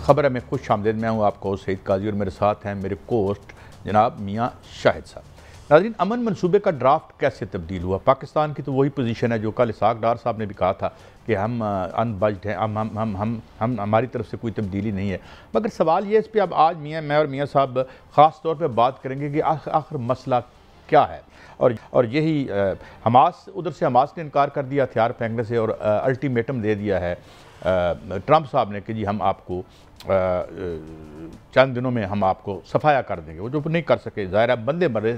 خبر ہے میں خوش آمدید میں ہوں آپ کو سعید قاضی اور میرے ساتھ ہیں میرے کوسٹ جناب میاں شاہد صاحب۔ ناظرین، امن منصوبے کا ڈرافٹ کیسے تبدیل ہوا؟ پاکستان کی تو وہی پوزیشن ہے جو کل اسحاق ڈار صاحب نے بھی کہا تھا کہ ہم ان بجڈ ہیں، ہماری طرف سے کوئی تبدیلی نہیں ہے۔ مگر سوال یہ اس پہ اب آج میں اور میاں صاحب خاص طور پہ بات کریں گے کہ آخر مسئلہ کیا ہے، اور یہی ادھر سے حماس نے انکار کر دیا ہتھیار پھینکنے سے اور الٹیمیٹم دے دیا ہے ٹرمپ صاحب نے کہ جی ہم آپ کو چند دنوں میں ہم آپ کو صفایا کر دیں گے۔ وہ جو نہیں کر سکے، ظاہر ہے بندے مرے،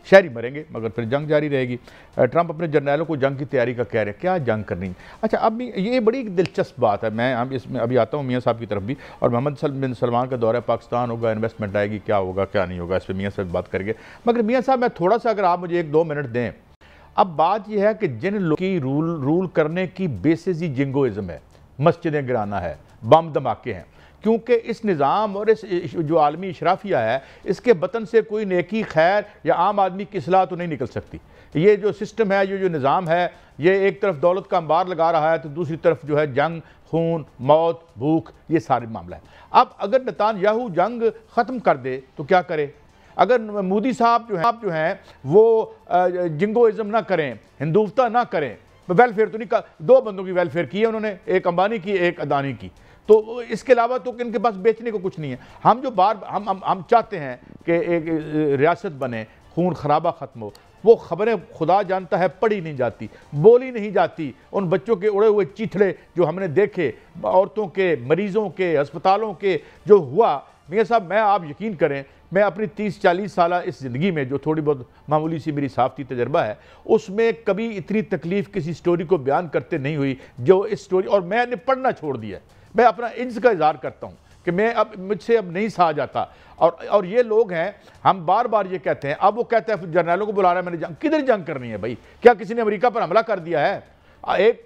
شہری مریں گے، مگر پھر جنگ جاری رہے گی۔ ٹرمپ اپنے جرنیلوں کو جنگ کی تیاری کا کہہ رہے ہیں، کیا جنگ کرنی ہے؟ اچھا، اب یہ بڑی دلچسپ بات ہے، میں اس میں ابھی آتا ہوں میاں صاحب کی طرف بھی، اور محمد بن سلمان کا دورہ پاکستان ہوگا، انویسٹمنٹ آئے گی، کیا ہوگا کیا نہیں ہوگا، اس پہ میاں صاحب بات کریں گے۔ مگر میاں صاحب میں تھوڑا سا اگر آپ مجھے 1-2 منٹ دیں، اب بات یہ ہے کہ جن لوگوں کی رول کرنے کی بیسس ہی جنگوازم ہے، مسجدیں گرانا ہے، بم دھماکے ہیں، کیونکہ اس نظام اور اس جو عالمی اشرافیہ ہے، اس کے بطن سے کوئی نیکی، خیر یا عام آدمی کی اصلاح تو نہیں نکل سکتی۔ یہ جو سسٹم ہے، یہ جو نظام ہے، یہ ایک طرف دولت کا انبار لگا رہا ہے تو دوسری طرف جو ہے جنگ، خون، موت، بھوک، یہ سارے معاملہ ہے۔ اب اگر نتان یاہو جنگ ختم کر دے تو کیا کرے؟ اگر مودی صاحب جو ہیں وہ جنگوازم نہ کریں، ہندوتوا نہ کریں، ویلفیئر تو نہیں، 2 بندوں کی ویلفیئر کی ہے انہوں نے، ایک امبانی کی، ایک اڈانی کی، تو اس کے علاوہ تو ان کے پاس بیچنے کو کچھ نہیں ہے۔ ہم جو ہم چاہتے ہیں کہ ایک ریاست بنے، خون خرابہ ختم ہو، وہ خبریں خدا جانتا ہے پڑھی نہیں جاتی، بولی نہیں جاتی۔ ان بچوں کے اڑے ہوئے چیتھڑے جو ہم نے دیکھے، عورتوں کے، مریضوں کے، ہسپتالوں کے، جو ہوا، میاں صاحب میں آپ یقین کریں، میں اپنی 30-40 سالہ اس زندگی میں جو تھوڑی بہت معمولی سی میری صحافتی تجربہ ہے، اس میں کبھی اتنی تکلیف کسی سٹوری کو بیان کرتے نہیں ہوئی جو اس سٹوری، اور میں نے پڑھنا چھوڑ دیا ہے۔ میں اپنا عجز کا اظہار کرتا ہوں کہ مجھ سے اب نہیں سہا جاتا، اور یہ لوگ ہیں، ہم بار بار یہ کہتے ہیں، اب وہ کہتے ہیں جرنیلوں کو بلا رہا ہے، میں نے کدھر جنگ کرنی ہے بھائی؟ کیا کسی نے امریکہ پر حملہ کر دیا ہے؟ ایک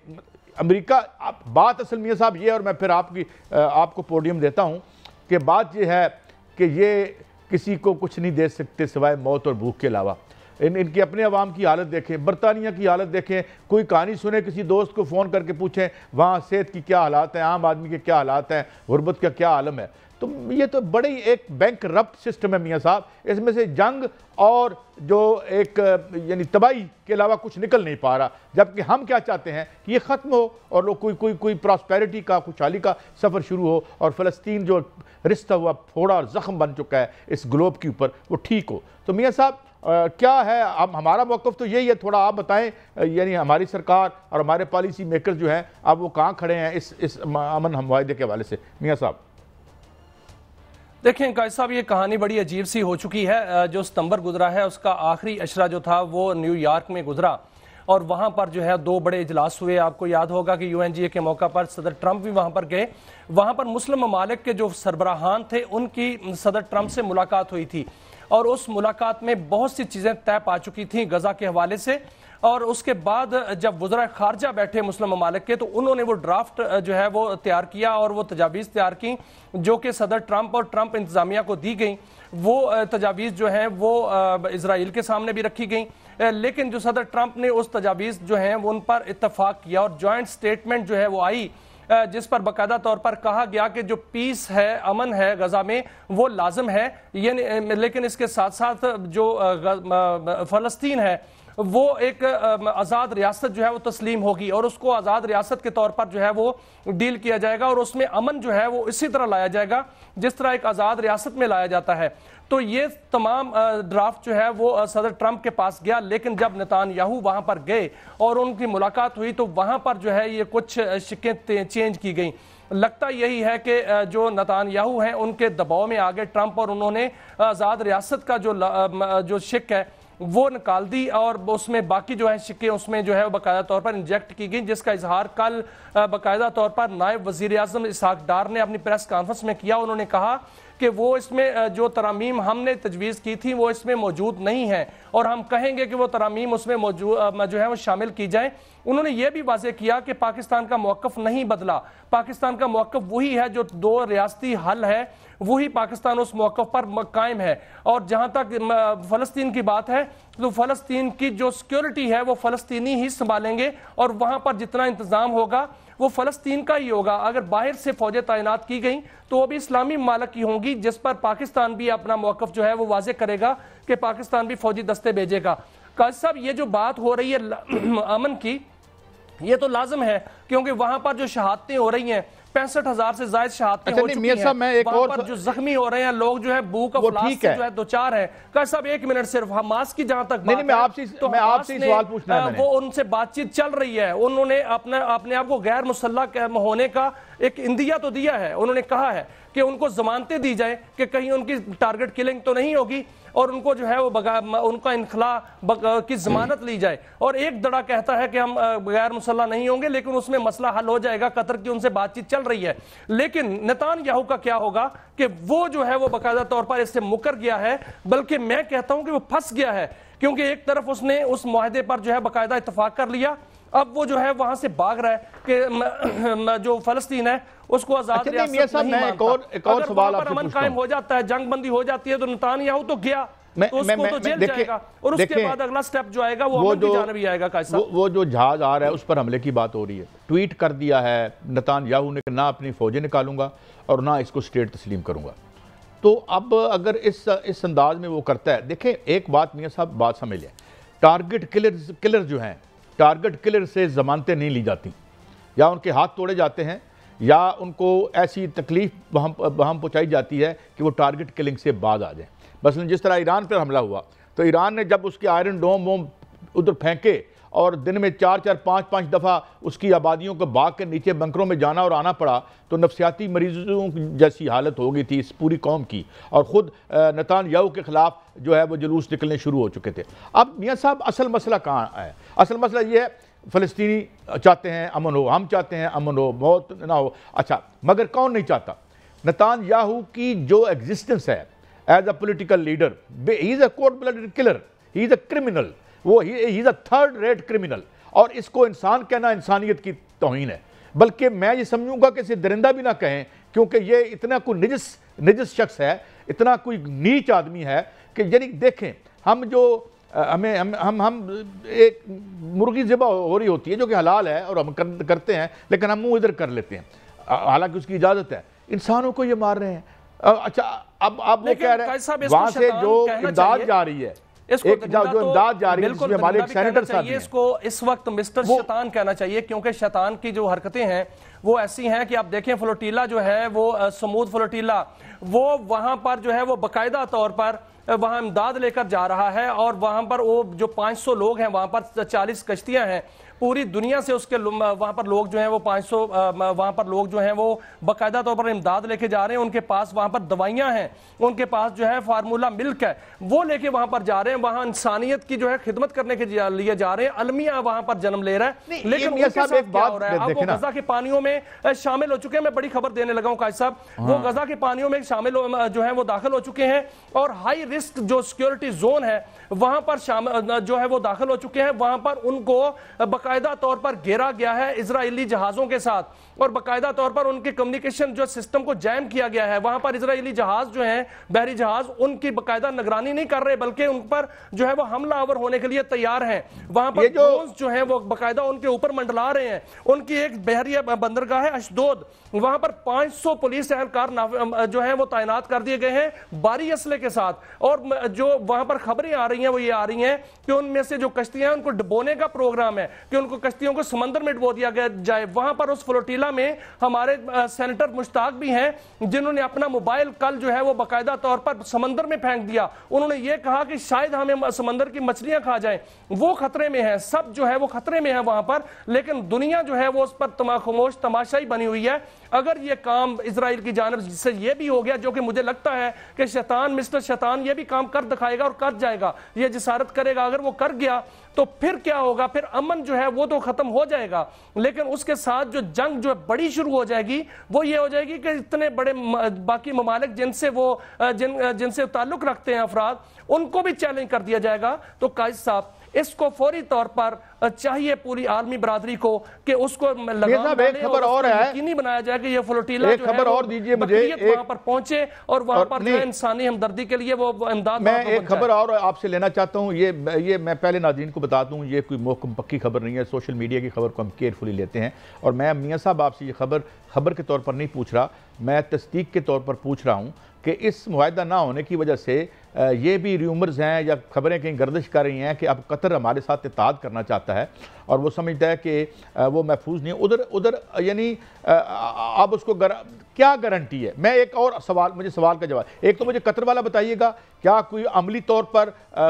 امریکہ، بات اصل میاں صاحب یہ، اور میں پھر آپ کو پوڈیم دیتا ہوں، کہ بات یہ ہے کہ یہ کسی کو کچھ نہیں دے سکتے سوائے موت اور بھوک کے علاوہ۔ ان کی اپنے عوام کی حالت دیکھیں، برطانیہ کی حالت دیکھیں، کوئی کہانی سنیں، کسی دوست کو فون کر کے پوچھیں وہاں صحت کی کیا حالات ہیں، عام آدمی کے کیا حالات ہیں، غربت کا کیا عالم ہے۔ تو یہ تو بڑی ایک بینک رپٹ سسٹم ہے میاں صاحب، اس میں سے جنگ اور جو ایک یعنی تباہی کے علاوہ کچھ نکل نہیں پا رہا، جبکہ ہم کیا چاہتے ہیں کہ یہ ختم ہو اور لوگ کوئی پراسپیرٹی کا، خوشحالی کا سفر شروع ہو، اور فلسطین جو رشتہ ہوا پھوڑا اور زخم بن چکا ہے اس گلوب کے اوپر، وہ ٹھیک ہو۔ تو میاں صاحب کیا ہے اب ہمارا موقف؟ تو یہی ہے، تھوڑا آپ بتائیں، یعنی ہماری سرکار اور ہمارے پالیسی میکر جو ہیں اب وہ کہاں کھڑے ہیں اس امن ہم معاہدے کے حوالے سے؟ میاں صاحب دیکھیں قائد صاحب، یہ کہانی بڑی عجیب سی ہو چکی ہے۔ جو ستمبر گزرا ہے اس کا آخری اشرہ جو تھا وہ نیو یارک میں گزرا، اور وہاں پر جو ہے 2 بڑے اجلاس ہوئے۔ آپ کو یاد ہوگا کہ UNGA کے موقع پر صدر ٹرمپ بھی وہاں پر گئے۔ وہاں پر مسلم ممالک کے جو سربراہان تھے ان کی صدر ٹرمپ سے ملاقات ہوئی تھی، اور اس ملاقات میں بہت سی چیزیں طے پا چکی تھیں غزہ کے حوالے سے۔ اور اس کے بعد جب وزراء خارجہ بیٹھے مسلم ممالک کے، تو انہوں نے وہ ڈرافٹ جو ہے وہ تیار کیا، اور وہ تجاویز تیار کی جو کہ صدر ٹرمپ اور ٹرمپ انتظامیہ کو دی گئیں۔ وہ تجاویز جو ہیں وہ اسرائیل کے سامنے بھی رکھی گئیں، لیکن جو صدر ٹرمپ نے اس تجاویز جو ہیں وہ ان پر اتفاق کیا، اور جوائنٹ سٹیٹمنٹ جو ہے وہ آئی، جس پر باقاعدہ طور پر کہا گیا کہ جو پیس ہے، امن ہے غزہ میں، وہ لازم ہے، یعنی لیکن اس کے ساتھ ساتھ جو فلسطین ہے وہ ایک آزاد ریاست جو ہے وہ تسلیم ہوگی، اور اس کو آزاد ریاست کے طور پر جو ہے وہ ڈیل کیا جائے گا، اور اس میں امن جو ہے وہ اسی طرح لایا جائے گا جس طرح ایک آزاد ریاست میں لایا جاتا ہے۔ تو یہ تمام ڈرافٹ جو ہے وہ صدر ٹرمپ کے پاس گیا، لیکن جب نتان یاہو وہاں پر گئے اور ان کی ملاقات ہوئی تو وہاں پر جو ہے یہ کچھ شکیں چینج کی گئیں۔ لگتا یہی ہے کہ جو نتان یاہو ہیں ان کے دباؤ میں آگے ٹرمپ، اور انہوں نے آزاد ریاست کا جو شک ہے وہ نکال دی، اور اس میں باقی جو ہیں شکیں اس میں جو ہے باقاعدہ طور پر انجیکٹ کی گئی، جس کا اظہار کل باقاعدہ طور پر نائب وزیر اعظم اسحاق ڈار نے اپنی پریس کانفرنس میں کیا۔ انہوں نے کہا کہ وہ اس میں جو ترامیم ہم نے تجویز کی تھی وہ اس میں موجود نہیں ہیں، اور ہم کہیں گے کہ وہ ترامیم اس میں جو ہے وہ شامل کی جائیں۔ انہوں نے یہ بھی واضح کیا کہ پاکستان کا موقف نہیں بدلا، پاکستان کا موقف وہی ہے جو 2 ریاستی حل ہے، وہی پاکستان اس موقف پر قائم ہے۔ اور جہاں تک فلسطین کی بات ہے تو فلسطین کی جو سیکیورٹی ہے وہ فلسطینی ہی سنبھالیں گے، اور وہاں پر جتنا انتظام ہوگا وہ فلسطین کا ہی ہوگا. اگر باہر سے فوجیں تعینات کی گئیں تو وہ بھی اسلامی ممالک کی ہوں گی, جس پر پاکستان بھی اپنا موقف جو ہے وہ واضح کرے گا کہ پاکستان بھی فوجی دستے بھیجے گا. قاضی صاحب یہ جو بات ہو رہی ہے امن کی, یہ تو لازم ہے کیونکہ وہاں پر جو شہادتیں ہو رہی ہیں 65,000 سے زائد شہادتیں ہو چکی ہیں. وہاں پر جو زخمی ہو رہے ہیں لوگ جو ہے بھوک افلاس سے جو ہے دوچار ہیں. قاضی صاحب ایک منٹ صرف, حماس کی جہاں تک بات ہے میں آپ سے سوال پوچھنا ہے, وہ ان سے بات چیت چل رہی ہے. انہوں نے اپنے آپ کو غیر مسلح ہونے کا ایک اندیہ تو دیا ہے. انہوں نے کہا ہے کہ ان کو ضمانتیں دی جائیں کہ کہیں ان کی ٹارگٹ کلنگ تو نہیں ہوگی, اور ان کو جو ہے وہ ان کا انخلاء کی ضمانت لی جائے. اور ایک دڑا کہتا ہے کہ ہم غیر مسلح نہیں ہوں گے, لیکن اس میں مسئلہ حل ہو جائے گا. قطر کی ان سے بات چیت چل رہی ہے. لیکن نیتن یاہو کا کیا ہوگا کہ وہ جو ہے وہ باقاعدہ طور پر اس سے مکر گیا ہے, بلکہ میں کہتا ہوں کہ وہ پھنس گیا ہے, کیونکہ ایک طرف اس نے اس معاہدے پر جو ہے باقاعدہ اتفاق کر لیا, اب وہ جو ہے وہاں سے بھاگ رہا ہے کہ جو فلسطین ہے اس کو آزاد ریاست نہیں مانتا. اگر وہاں پر امن قائم ہو جاتا ہے, جنگ بندی ہو جاتی ہے, تو نیتن یاہو تو گیا, تو اس کو تو جیل جائے گا, اور اس کے بعد اگلا سٹیپ جو آئے گا وہ امن کی جانب ہی آئے گا. وہ جو جہاز آ رہا ہے اس پر حملے کی بات ہو رہی ہے, ٹویٹ کر دیا ہے نیتن یاہو نے کہ نہ اپنی فوجیں نکالوں گا اور نہ اس کو اسٹیٹ تسلیم کروں گا. تو اب اگر اس انداز میں وہ کرتا ہے, دیکھیں ایک بات میاں صاحب بات سمجھ لیں, ٹارگٹ کلر جو ہیں, ٹارگٹ کلر سے ضمانتیں نہیں لی جاتی, یا ان کے ہاتھ توڑے جاتے ہیں یا ان کو ایسی تکلیف وہاں پہنچائی جاتی ہے کہ وہ ٹارگٹ کلنگ سے باز آ جائیں. مثلا جس طرح ایران پر حملہ ہوا تو ایران نے جب اس کے آئرن ڈوم ادھر پھینکے اور دن میں 4-5 دفعہ اس کی آبادیوں کو باغ کے نیچے بنکروں میں جانا اور آنا پڑا, تو نفسیاتی مریضوں جیسی حالت ہو گئی تھی اس پوری قوم کی, اور خود نیتن یاہو کے خلاف جو ہے وہ جلوس نکلنے شروع ہو چکے تھے. اب میاں صاحب اصل مسئلہ کہاں ہے؟ اصل مسئلہ یہ ہے فلسطینی چاہتے ہیں امن ہو, ہم چاہتے ہیں امن ہو, موت نہ ہو, اچھا مگر کون نہیں چاہتا؟ نیتن یاہو کی جو ایگزسٹنس ہے is a political leader, he is a cold blooded killer, he is a criminal, وہ he is a third rate criminal, اور اس کو انسان کہنا انسانیت کی توہین ہے. بلکہ میں یہ سمجھوں گا کہ اسے درندہ بھی نہ کہیں, کیونکہ یہ اتنا کوئی نجس شخص ہے, اتنا کوئی نیچ آدمی ہے کہ یعنی دیکھیں ہم جو ہم ایک مرغی ذبح ہو رہی ہوتی ہے جو کہ حلال ہے اور ہم کرتے ہیں, لیکن ہم منہ ادھر کر لیتے ہیں, حالانکہ اس کی اجازت ہے. انسانوں کو یہ مار رہے ہیں. اچھا اب وہ کہہ رہے ہیں وہاں سے جو امداد جا رہی ہے, جو امداد جا رہی ہے, جس میں ہمارے ایک سینیٹر صاحب ہیں, اس کو اس وقت مسٹر شیطان کہنا چاہیے, کیونکہ شیطان کی جو حرکتیں ہیں وہ ایسی ہیں کہ آپ دیکھیں فلوٹیلا جو ہے وہ سمود فلوٹیلا, وہ وہاں پر جو ہے وہ باقاعدہ طور پر وہاں امداد لے کر جا رہا ہے, اور وہاں پر وہ جو 500 لوگ ہیں, وہاں پر 40 کشتیاں ہیں, پوری دنیا سے اس کے وہاں پر لوگ جو ہیں وہ 500 وہاں پر لوگ جو ہیں وہ باقاعدہ طور پر امداد لے کے جا رہے ہیں. ان کے پاس وہاں پر دوائیاں ہیں, ان کے پاس جو ہے فارمولا ملک ہے, وہ لے کے وہاں پر جا رہے ہیں, وہاں انسانیت کی جو ہے خدمت کرنے کے لیے جا رہے ہیں. المیہ وہاں پر جنم لے رہا ہے, لیکن ان کے ساتھ کیا ہو رہا ہے؟ اب وہ غزہ کے پانیوں میں شامل ہو چکے ہیں. میں بڑی خبر دینے لگا ہوں قائد صاحب, وہ غزہ کے پانیوں میں شامل جو ہے وہ داخل ہو چکے ہیں, اور ہائی رسک جو سیکیورٹی زون ہے وہاں پر جو ہے وہ داخل ہو چکے ہیں. وہاں پر ان کو باقاعدہ طور پر گھیرا گیا ہے اسرائیلی جہازوں کے ساتھ, اور باقاعدہ طور پر ان کے کمیونیکیشن جو سسٹم کو جیم کیا گیا ہے. وہاں پر اسرائیلی جہاز جو ہیں, بحری جہاز, ان کی باقاعدہ نگرانی نہیں کر رہے, بلکہ ان پر جو ہے وہ حملہ آور ہونے کے لیے تیار ہیں. وہاں پر ڈرونز جو ہیں وہ باقاعدہ ان کے اوپر منڈلا رہے ہیں. ان کی ایک بحری بندرگاہ ہے اشدود, وہاں پر 500 پولیس اہلکار جو ہیں وہ تعینات کر دیے گئے ہیں بھاری اسلحے کے ساتھ. اور جو وہاں پر خبریں آ رہی ہیں وہ یہ آ رہی ہیں کہ ان میں سے جو کشتیاں ہیں ان کو ڈبونے کا پروگرام ہے, کہ ان کو کشتیوں کو سمندر میں ڈبو دیا جائے. وہاں پر اس فلوٹیلا میں ہمارے سینیٹر مشتاق بھی ہیں, جنہوں نے اپنا موبائل کل جو ہے وہ باقاعدہ طور پر سمندر میں پھینک دیا. انہوں نے یہ کہا کہ شاید ہمیں سمندر کی مچھلیاں کھا جائیں. وہ خطرے میں ہیں, سب جو ہے وہ خطرے میں ہیں وہاں پر, لیکن دنیا جو ہے وہ اس پر خاموش تماشائی بنی ہوئی ہے. اگر یہ کام اسرائیل کی جانب سے یہ بھی ہو گیا, جو کہ مجھے لگتا ہے کہ شیطان مسٹر شیطان یہ بھی کام کر دکھائے گا اور کر جائے گا, یہ جسارت کرے گا, اگر وہ کر گیا تو پھر کیا ہوگا؟ پھر امن جو ہے وہ تو ختم ہو جائے گا, لیکن اس کے ساتھ جو جنگ جو بڑی شروع ہو جائے گی وہ یہ ہو جائے گی کہ اتنے بڑے باقی ممالک جن سے تعلق رکھتے ہیں افراد, ان کو بھی چیلنج کر دیا جائے گا. تو قائد صاحب اس کو فوری طور پر چاہیے پوری عالمی برادری کو کہ اس کو لگام ڈالے اور یقینی بنایا جائے کہ یہ فلوٹیلا جو ہے اور دیجئے مجھے وہاں پر پہنچے اور وہاں پر جو انسانی ہمدردی کے لیے وہ امداد. میں ایک خبر اور آپ سے لینا چاہتا ہوں, یہ میں پہلے ناظرین کو بتا دوں, یہ کوئی محکم پکی خبر نہیں ہے, سوشل میڈیا کی خبر کو ہم کیئرفلی لیتے ہیں, اور میں میاں صاحب آپ سے یہ خبر کے طور پر نہیں پوچھ رہا, میں تصدیق کے طور پر پوچھ رہا ہوں کہ اس معاہدہ نہ ہونے کی وجہ سے یہ بھی ریومرز ہیں یا خبریں کہیں گردش کر رہی ہیں کہ اب قطر ہمارے ساتھ اتحاد کرنا چاہتا ہے اور وہ سمجھتا ہے کہ وہ محفوظ نہیں ہے ادھر یعنی اب اس کو کیا گارنٹی ہے. میں ایک اور سوال, مجھے سوال کا جواب, ایک تو مجھے قطر والا بتائیے گا, کیا کوئی عملی طور پر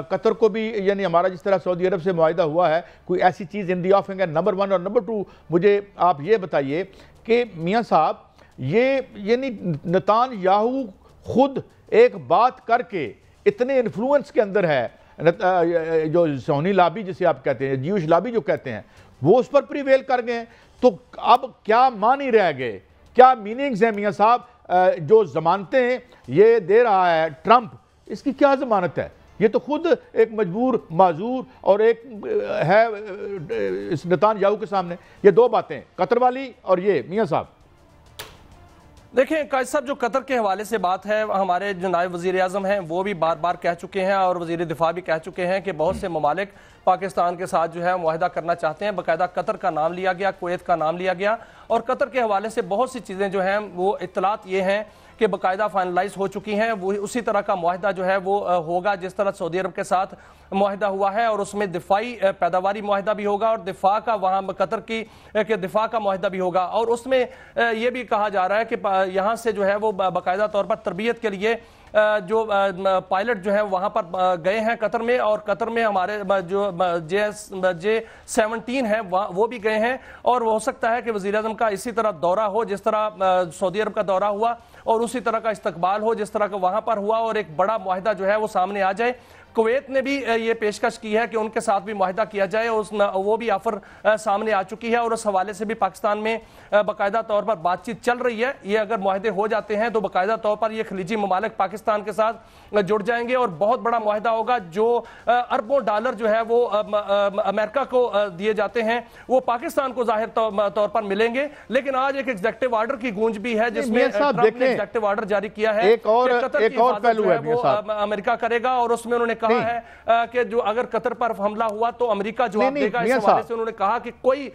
قطر کو بھی یعنی ہمارا جس طرح سعودی عرب سے معاہدہ ہوا ہے کوئی ایسی چیز ان دی آفنگ ہے؟ نمبر 1 اور نمبر 2 مجھے آپ یہ بتائیے کہ میاں صاحب یہ یعنی نتان یاہو خود ایک بات کر کے اتنے انفلوئنس کے اندر ہے, جو صہیونی لابی جسے آپ کہتے ہیں, جیوش لابی جو کہتے ہیں, وہ اس پر پریویل کر گئے. تو اب کیا معنی رہ گئے, کیا میننگز ہیں میاں صاحب؟ جو ضمانتیں یہ دے رہا ہے ٹرمپ, اس کی کیا ضمانت ہے؟ یہ تو خود ایک مجبور معذور اور ایک ہے اس نتان یاہو کے سامنے. یہ دو باتیں, قطر والی اور یہ. میاں صاحب دیکھیں قائد صاحب, جو قطر کے حوالے سے بات ہے, ہمارے جو نائب وزیر اعظم ہیں وہ بھی بار بار کہہ چکے ہیں اور وزیر دفاع بھی کہہ چکے ہیں کہ بہت سے ممالک پاکستان کے ساتھ جو ہے معاہدہ کرنا چاہتے ہیں. باقاعدہ قطر کا نام لیا گیا, کویت کا نام لیا گیا, اور قطر کے حوالے سے بہت سی چیزیں جو ہیں وہ اطلاعات یہ ہیں کہ باقاعدہ فائنلائز ہو چکی ہیں. وہ اسی طرح کا معاہدہ جو ہے وہ ہوگا جس طرح سعودی عرب کے ساتھ معاہدہ ہوا ہے, اور اس میں دفاعی پیداواری معاہدہ بھی ہوگا اور دفاع کا وہاں قطر کی دفاع کا معاہدہ بھی ہوگا. اور اس میں یہ بھی کہا جا رہا ہے کہ یہاں سے جو ہے وہ باقاعدہ طور پر تربیت کے لیے جو پائلٹ جو ہے وہاں پر گئے ہیں قطر میں, اور قطر میں ہمارے جو J-17 ہیں وہ بھی گئے ہیں. اور ہو سکتا ہے کہ وزیر اعظم کا اسی طرح دورہ ہو جس طرح سعودی عرب کا دورہ ہوا, اور اسی طرح کا استقبال ہو جس طرح کا وہاں پر ہوا, اور ایک بڑا معاہدہ جو ہے وہ سامنے آ جائے. کویت نے بھی یہ پیشکش کی ہے کہ ان کے ساتھ بھی معاہدہ کیا جائے, وہ بھی آفر سامنے آ چکی ہے, اور اس حوالے سے بھی پاکستان میں باقاعدہ طور پر بات چیت چل رہی ہے. یہ اگر معاہدے ہو جاتے ہیں تو باقاعدہ طور پر یہ خلیجی ممالک پاکستان کے ساتھ جڑ جائیں گے, اور بہت بڑا معاہدہ ہوگا. جو اربوں ڈالر جو ہے وہ امریکہ کو دیے جاتے ہیں وہ پاکستان کو ظاہر طور پر ملیں گے. لیکن آج ایک ایگزیکٹو آرڈر کی گونج بھی ہے جس میں ٹرمپ نے ایگزیکٹو آرڈر جاری کیا ہے کہ قطر کی حفاظت جو ہے وہ امریکہ کرے گا, اور اس میں انہوں نے کہا ہے کہ جو اگر قطر پر حملہ ہوا تو امریکہ جواب دے گا. اس حوالے سے انہوں نے کہا کہ کوئی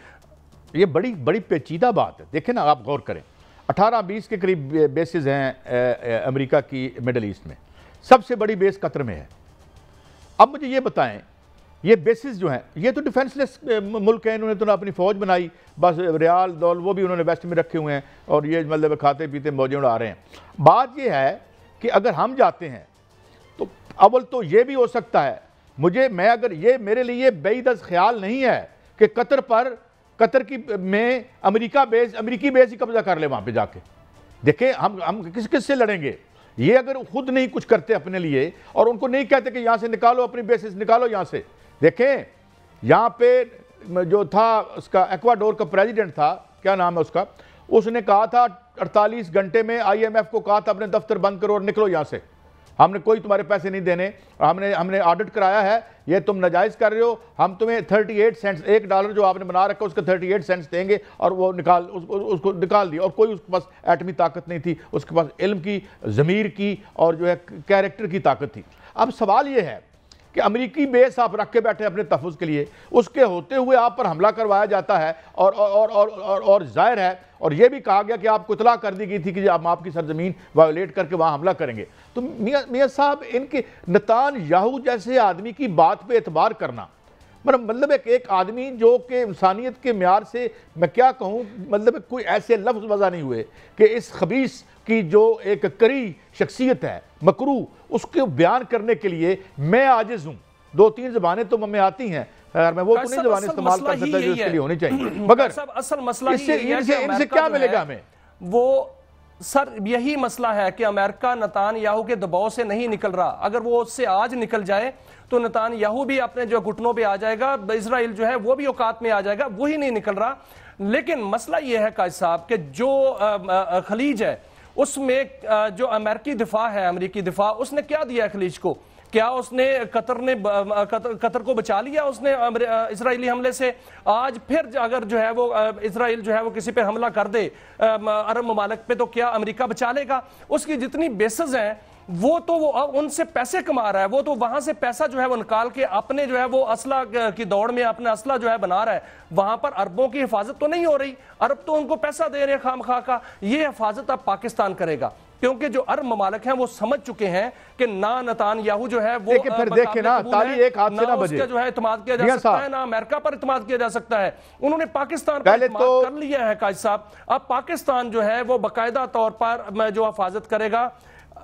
یہ بڑی پیچیدہ بات ہے. دیکھیں نا, آپ غور کریں, 18-20 کے قریب بیسز ہیں امریکہ کی مڈل ایسٹ میں, سب سے بڑی بیس قطر میں ہے. اب مجھے یہ بتائیں, یہ بیسز جو ہیں یہ تو ڈیفینس لیس ملک ہیں, انہوں نے تو اپنی فوج بنائی, بس ریال دول وہ بھی انہوں نے ویسٹ میں رکھے ہوئے ہیں, اور یہ مطلب کھاتے پیتے موجیں اڑا رہے ہیں. بات یہ ہے کہ اگر ہم جاتے ہیں تو اول تو یہ بھی ہو سکتا ہے, میں اگر یہ میرے لیے بعید از خیال نہیں ہے کہ قطر کی میں امریکی بیس ہی قبضہ کر لے وہاں پہ جا کے. دیکھیں ہم کس سے لڑیں گے؟ یہ اگر خود نہیں کچھ کرتے اپنے لیے اور ان کو نہیں کہتے کہ یہاں سے نکالو, اپنی بیسز نکالو یہاں سے. دیکھیں یہاں پہ جو تھا اس کا ایکواڈور کا پریزیڈنٹ تھا, کیا نام ہے اس کا, اس نے کہا تھا 48 گھنٹے میں IMF کو کہا تھا اپنے دفتر بند کرو اور نکلو یہاں سے, ہم نے کوئی تمہارے پیسے نہیں دینے, ہم نے آڈٹ کرایا ہے, یہ تم ناجائز کر رہے ہو, ہم تمہیں 38 سینٹس, $1 جو آپ نے بنا رکھا اس کا 38 سینٹس دیں گے. اور وہ اس کو نکال دیا, اور کوئی اس کے پاس ایٹمی طاقت نہیں تھی, اس کے پاس علم کی, ضمیر کی اور جو ہے کیریکٹر کی طاقت تھی. اب سوال یہ ہے کہ امریکی بیس آپ رکھ کے بیٹھے اپنے تحفظ کے لیے, اس کے ہوتے ہوئے آپ پر حملہ کروایا جاتا ہے, اور ظاہر ہے, اور یہ بھی کہا گیا کہ آپ کو اطلاع کر دی گئی تھی کہ ہم آپ کی سرزمین وائلیٹ کر کے وہاں حملہ کریں گے. تو میاں صاحب ان کے نتان یاہو جیسے آدمی کی بات پہ اعتبار کرنا, مطلب ایک آدمی جو کہ انسانیت کے معیار سے میں کیا کہوں, مطلب کوئی ایسے لفظ وضع نہیں ہوئے کہ اس خبیث کی جو ایک کری شخصیت ہے, مکروہ, اس کو بیان کرنے کے لیے میں عاجز ہوں. 2-3 زبانیں تو ہمیں آتی ہیں, میں وہ نہیں زبانیں استعمال کر سکتا جو اس کے لیے ہونی چاہیے, مگر اصل مسئلہ ان سے کیا ملے گا ہمیں؟ وہ سر یہی مسئلہ ہے کہ امریکہ نتان یاہو کے دباؤ سے نہیں نکل رہا. اگر وہ اس سے آج نکل جائے تو نتان یاہو بھی اپنے جو گھٹنوں پہ آ جائے گا, اسرائیل جو ہے وہ بھی اوقات میں آ جائے گا, وہی نہیں نکل رہا. لیکن مسئلہ یہ ہے قائد صاحب کہ جو خلیج ہے اس میں جو امریکی دفاع ہے, امریکی دفاع, اس نے کیا دیا ہے خلیج کو؟ کیا اس نے قطر کو بچا لیا اس نے اسرائیلی حملے سے؟ آج پھر اگر جو ہے وہ اسرائیل جو ہے وہ کسی پہ حملہ کر دے عرب ممالک پہ، تو کیا امریکہ بچا لے گا؟ اس کی جتنی بیسز ہیں وہ تو وہ ان سے پیسے کما رہا ہے، وہ تو وہاں سے پیسہ جو ہے وہ نکال کے اپنے جو ہے وہ اسلحہ کی دوڑ میں اپنا اسلحہ جو ہے بنا رہا ہے۔ وہاں پر عربوں کی حفاظت تو نہیں ہو رہی، عرب تو ان کو پیسہ دے رہے ہیں خام خواہ کا۔ یہ حفاظت اب پاکستان کرے گا، کیونکہ جو عرب ممالک ہیں وہ سمجھ چکے ہیں کہ نہ نتان یاہو جو ہے وہ دیکھیں نا تالی ایک ہاتھ سے نہ بجے، اس کا جو ہے اعتماد کیا جا سکتا ہے، نہ امریکہ پر اعتماد کیا جا سکتا ہے۔ انہوں نے پاکستان پر اعتماد کر لیا ہے قائد صاحب، اب پاکستان جو ہے وہ باقاعدہ طور پر جو حفاظت کرے گا،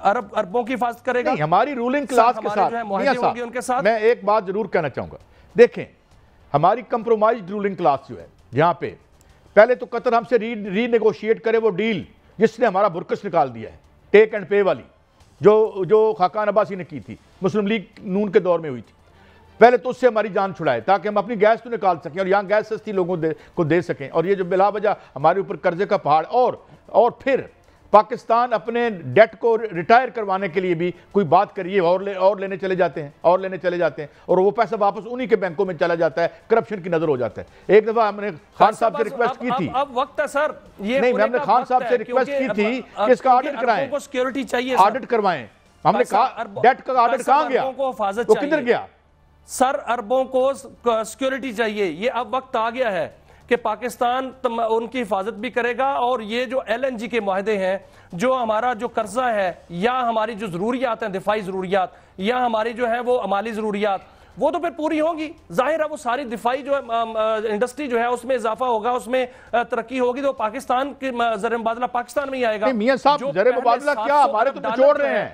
عربوں کی حفاظت کرے گا۔ ہماری رولنگ کلاس کے ساتھ میاں صاحب میں ایک بات ضرور کہنا چاہوں گا، دیکھیں ہماری کمپرومائزڈ رولنگ کلاس جو ہے جہاں پہ پہلے تو قطر ہم سے ری نیگوشیٹ کرے وہ ڈیل جس نے ہمارا برکس نکال دیا ہے، ٹیک اینڈ پے والی جو خاقان عباسی نے کی تھی، مسلم لیگ نون کے دور میں ہوئی تھی، پہلے تو اس سے ہماری جان چھڑائے تاکہ ہم اپنی گیس تو نکال سکیں اور یہاں گیس سستی لوگوں کو دے سکیں، اور یہ جو بلا وجہ ہمارے اوپر قرضے کا پہاڑ، اور پھر پاکستان اپنے ڈیٹ کو ریٹائر کروانے کے لیے بھی کوئی بات کریے اور لینے چلے جاتے ہیں اور وہ پیسہ واپس انہی کے بینکوں میں چلا جاتا ہے، کرپشن کی نظر ہو جاتا ہے۔ ایک دفعہ ہم نے خان صاحب سے ریکویسٹ کی تھی، اب وقت ہے سر، نہیں ہم نے خان صاحب سے ریکویسٹ کی تھی کہ اس کا آڈٹ کرائیں، سیکیورٹی چاہیے، آڈٹ کروائیں۔ ہم نے کہا ڈیٹ کا آڈٹ کہاں گیا، وہ کدھر گیا؟ سر عربوں کو سیکیورٹی چاہیے، یہ اب وقت آ گیا ہے کہ پاکستان ان کی حفاظت بھی کرے گا، اور یہ جو LNG کے معاہدے ہیں، جو ہمارا جو قرضہ ہے، یا ہماری جو ضروریات ہیں دفاعی ضروریات، یا ہماری جو ہے وہ مالی ضروریات، وہ تو پھر پوری ہوں گی۔ ظاہر ہے وہ ساری دفاعی جو انڈسٹری جو ہے اس میں اضافہ ہوگا، اس میں ترقی ہوگی، تو پاکستان کی زر مبادلہ پاکستان میں ہی آئے گا۔ میاں صاحب زر مبادلہ کیا ہمارے تو نچوڑ رہے ہیں،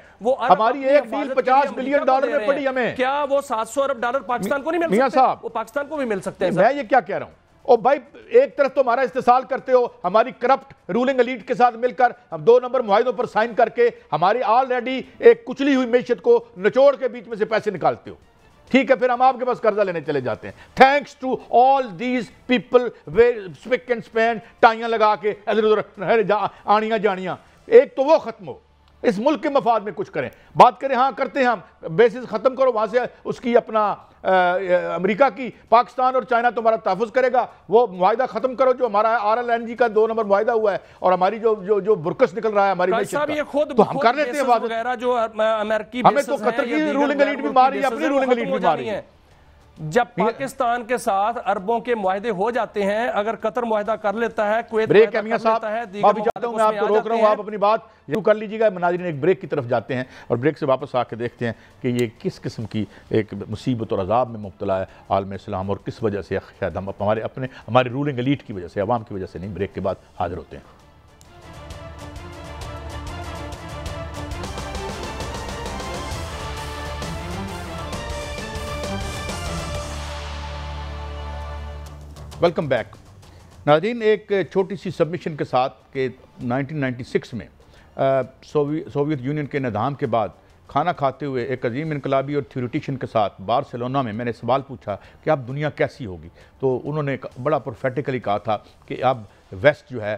ہماری ایک ڈیل $50 بلین میں پڑی ہمیں، کیا وہ $700 ارب پاکستان کو نہیں مل سکتے؟ میاں صاحب وہ پاکستان کو بھی مل سکتے ہیں۔ میں یہ کیا کہہ رہا ہوں، او بھائی ایک طرف تو ہمارا استحصال کرتے ہو، ہماری کرپٹ رولنگ ایلیٹ کے ساتھ مل کر ہم 2 نمبر معاہدوں پر سائن کر کے ہماری آلریڈی ایک کچلی ہوئی معیشت کو نچوڑ کے بیچ میں سے پیسے نکالتے ہو، ٹھیک ہے، پھر ہم آپ کے پاس قرضہ لینے چلے جاتے ہیں۔ Thanks to all these people spick and span, ٹائیاں لگا کے ادھر ادھر آنیاں جانیاں، ایک تو وہ ختم ہو، اس ملک کے مفاد میں کچھ کریں، بات کریں، ہاں کرتے ہیں ہم، بیسز ختم کرو وہاں سے اس کی اپنا امریکہ کی، پاکستان اور چائنا تمہارا تحفظ کرے گا، وہ معاہدہ ختم کرو جو ہمارا RLNG کا 2 نمبر معاہدہ ہوا ہے، اور ہماری جو برکس نکل رہا ہے ہماری معیشت کا، تو ہم کر لیتے ہیں حفاظت۔ ہمیں تو قطر کی رولنگ ایلیٹ بھی ماری ہے، اپنی رولنگ ایلیٹ بھی ماری ہے۔ جب پاکستان کے ساتھ عربوں کے معاہدے ہو جاتے ہیں، اگر قطر معاہدہ کر لیتا ہے، کویت بریک ہے میاں صاحب، معافی چاہتا ہوں میں آپ کو روک رہا ہوں، آپ اپنی بات ضرور کر لیجیے گا۔ ناظرین ایک بریک کی طرف جاتے ہیں اور بریک سے واپس آ کے دیکھتے ہیں کہ یہ کس قسم کی ایک مصیبت اور عذاب میں مبتلا ہے عالم اسلام، اور کس وجہ سے شاید ہم ہماری رولنگ ایلیٹ کی وجہ سے، عوام کی وجہ سے نہیں۔ بریک کے بعد حاضر ہوتے ہیں۔ ویلکم بیک ناظرین، ایک چھوٹی سی سبمیشن کے ساتھ کہ 1996 میں سوویت یونین کے انہدام کے بعد کھانا کھاتے ہوئے ایک عظیم انقلابی اور تھیوریٹیشن کے ساتھ بارسلونا میں نے سوال پوچھا کہ اب دنیا کیسی ہوگی، تو انہوں نے بڑا پروفیٹیکلی کہا تھا کہ اب ویسٹ جو ہے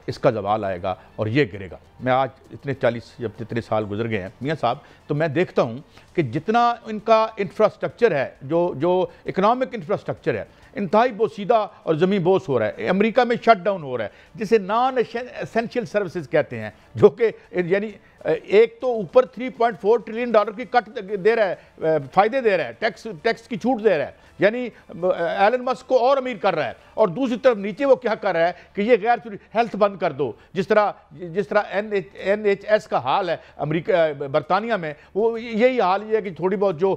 اس کا زوال آئے گا اور یہ گرے گا۔ میں آج جتنے سال گزر گئے ہیں میاں صاحب، تو میں دیکھتا ہوں کہ جتنا ان کا انفراسٹرکچر ہے، جو اکنامک انفراسٹرکچر ہے، انتہائی بوسیدہ اور زمین بوس ہو رہا ہے۔ امریکہ میں شٹ ڈاؤن ہو رہا ہے جسے نان ایسینشیل سروسز کہتے ہیں، جو کہ یعنی ایک تو اوپر $3.4 ٹریلین کی کٹ دے رہا ہے، فائدے دے رہا ہے، ٹیکس کی چھوٹ دے رہا ہے، یعنی ایلن مسک کو اور امیر کر رہا ہے، اور دوسری طرف نیچے وہ کیا کر رہا ہے کہ یہ غیر ہیلتھ بند کر دو، جس طرح NHS کا حال ہے امریکہ برطانیہ میں، وہ یہی حال یہ ہے کہ تھوڑی بہت جو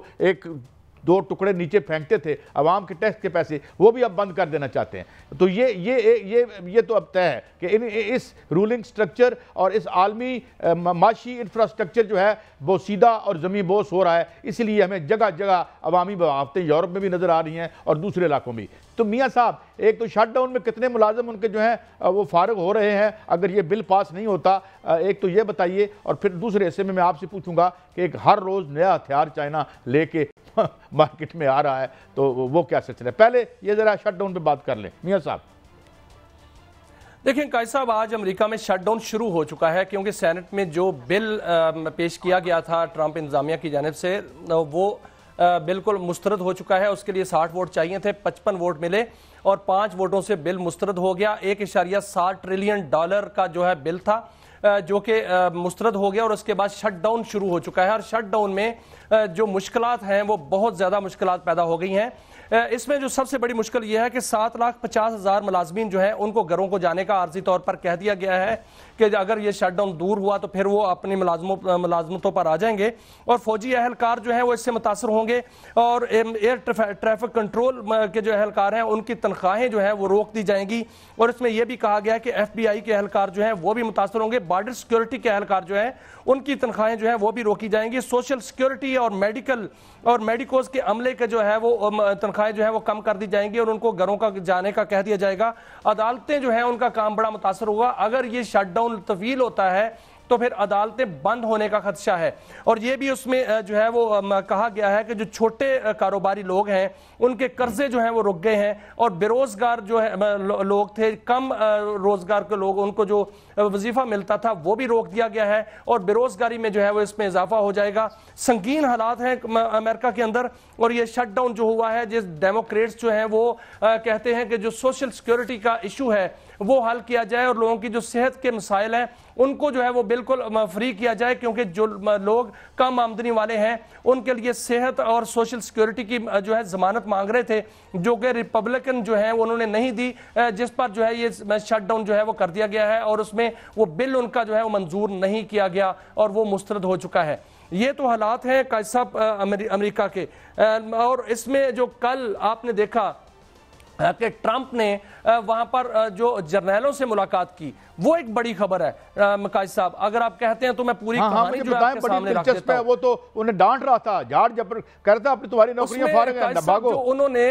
2 ٹکڑے نیچے پھینکتے تھے عوام کے ٹیکس کے پیسے، وہ بھی اب بند کر دینا چاہتے ہیں۔ تو یہ تو اب طے ہے کہ اس رولنگ سٹرکچر اور اس عالمی معاشی انفراسٹرکچر جو ہے بوسیدہ اور زمین بوس ہو رہا ہے، اس لیے ہمیں جگہ جگہ عوامی بغاوتیں یورپ میں بھی نظر آ رہی ہیں اور دوسرے علاقوں میں۔ تو میاں صاحب ایک تو شٹ ڈاؤن میں کتنے ملازم ان کے جو ہیں وہ فارغ ہو رہے ہیں اگر یہ بل پاس نہیں ہوتا، ایک تو یہ بتائیے، اور پھر دوسرے حصے میں آپ سے پوچھوں گا کہ ایک ہر روز نیا ہتھیار چائنا لے کے مارکیٹ میں آ رہا ہے، تو وہ کیا سلسلہ ہے؟ پہلے یہ ذرا شٹ ڈاؤن پہ بات کر لیں میاں صاحب۔ دیکھیں قائد صاحب، آج امریکہ میں شٹ ڈاؤن شروع ہو چکا ہے کیونکہ سینٹ میں جو بل پیش کیا گیا تھا ٹرمپ انتظامیہ کی جانب سے وہ بالکل مسترد ہو چکا ہے۔ اس کے لیے 60 ووٹ چاہیے تھے، 55 ووٹ ملے اور 5 ووٹوں سے بل مسترد ہو گیا۔ $1.7 ٹریلین کا جو ہے بل تھا جو کہ مسترد ہو گیا، اور اس کے بعد شٹ ڈاؤن شروع ہو چکا ہے۔ اور شٹ ڈاؤن میں جو مشکلات ہیں وہ بہت زیادہ مشکلات پیدا ہو گئی ہیں۔ اس میں جو سب سے بڑی مشکل یہ ہے کہ 7,50,000 ملازمین جو ہیں ان کو گھروں کو جانے کا عارضی طور پر کہہ دیا گیا ہے کہ اگر یہ شٹ ڈاؤن دور ہوا تو پھر وہ اپنی ملازمتوں پر آ جائیں گے، اور فوجی اہلکار جو ہیں وہ اس سے متاثر ہوں گے، اور ایئر ٹریفک کنٹرول کے جو اہلکار ہیں ان کی تنخواہیں جو ہیں وہ روک دی جائیں گی، اور اس میں یہ بھی کہا گیا ہے کہ FBI کے اہلکار جو ہیں وہ بھی متاثر ہوں گے، بارڈر سیکیورٹی کے اہلکار جو ہیں ان کی تنخواہیں جو ہیں وہ بھی روکی جائیں گی، سوشل سیکیورٹی اور میڈیکوز کے عملے کے جو ہے وہ تنخواہیں جو ہیں وہ کم کر دی جائیں گی، اور ان کو گھروں کا جانے کا کہہ دیا جائے گا۔ عدالتیں جو ہیں ان کا کام بڑا متاثر ہوگا۔ اگر یہ شٹ ڈاؤن طویل ہوتا ہے تو پھر عدالتیں بند ہونے کا خدشہ ہے، اور یہ بھی اس میں جو ہے وہ کہا گیا ہے کہ جو چھوٹے کاروباری لوگ ہیں ان کے قرضے جو ہیں وہ رک گئے ہیں، اور بے روزگار جو ہے لوگ تھے، کم روزگار کے لوگ، ان کو جو وظیفہ ملتا تھا وہ بھی روک دیا گیا ہے، اور بے روزگاری میں جو ہے وہ اس میں اضافہ ہو جائے گا۔ سنگین حالات ہیں امریکہ کے اندر، اور یہ شٹ ڈاؤن جو ہوا ہے، جس ڈیموکریٹس جو ہیں وہ کہتے ہیں کہ جو سوشل سیکیورٹی کا ایشو ہے وہ حل کیا جائے، اور لوگوں کی جو صحت کے مسائل ہیں ان کو جو ہے وہ بالکل فری کیا جائے، کیونکہ جو لوگ کم آمدنی والے ہیں ان کے لیے صحت اور سوشل سیکیورٹی کی جو ہے ضمانت مانگ رہے تھے، جو کہ ریپبلکن جو ہیں انہوں نے نہیں دی، جس پر جو ہے یہ شٹ ڈاؤن جو ہے وہ کر دیا گیا ہے، اور اس میں وہ بل ان کا جو ہے وہ منظور نہیں کیا گیا اور وہ مسترد ہو چکا ہے۔ یہ تو حالات ہیں قائد صاحب امریکہ کے، اور اس میں جو کل آپ نے دیکھا کہ ٹرمپ نے وہاں پر جو جرنیلوں سے ملاقات کی، وہ ایک بڑی خبر ہے قائد صاحب۔ اگر آپ کہتے ہیں تو میں پوری کہانی جو آپ کے سامنے رکھ دیتا ہوں۔ وہ تو انہیں ڈانٹ رہا تھا، جھاڑ جبر کرتا اپنی تمہاری نوکریاں فارغ ہیں، بھاگو۔ جو انہوں نے